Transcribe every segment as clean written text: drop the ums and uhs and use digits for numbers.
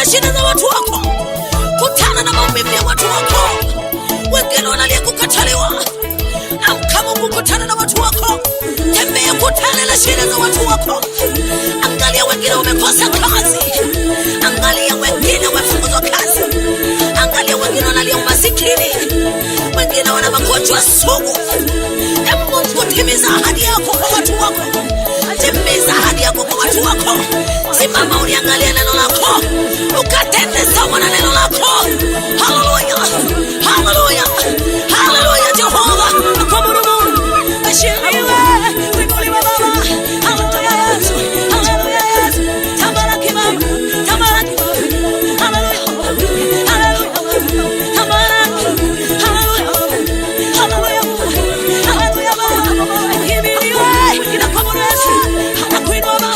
na shida za watu wako, kutana na maumivu ya watu wako. Wengine wanalia kukataliwa, amka Mungu, kutana na watu wako. Tembea, kutana na shida za watu wako. Angalia wengine wamekosa kazi, angalia wengine wamefukuzwa kazi, angalia wengine wanalia umasikini, wengine wana magonjwa sugu. Mungu, timiza ahadi yako kwa watu wako, timiza ahadi yako kwa watu wako. Simama uliangalia neno lako, ukatende sawa na neno lako. Haleluya, haleluya, haleluya. Jehova akamuru ashiriwe wimuli wa baba. Haleluya Yesu, haleluya Yesu. Tabaraki Baba, tabaraki Baba. Haleluya, haleluya, tabaraki. Haleluya, haleluya, haleluya Baba. Himidiwe inakamuru Yesu, nakuinua Baba,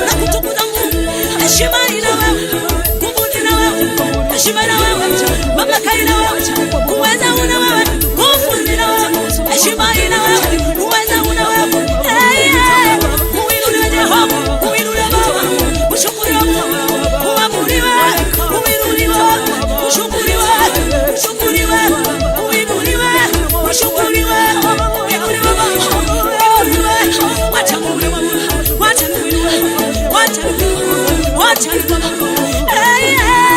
nakutukuza Mungu. Heshima ina wewe, nguvu ina wewe, heshima ina wewe, mamlaka ina wewe, uweza una wewe, nguvu ina wewe, heshima ina wewe, uweza una wewe. Uinuliwe Jehova, uinuliwe Baba, ushukuriwe Baba, uabudiwe, uinuliwe, ushukuriwe, ushukuriwe, uinuliwe, ushukuriwe, uinuliwe Baba, uinuliwe. Wacha Mungu, wacha Mungu, wacha Mungu, wacha Mungu. Hallelujah.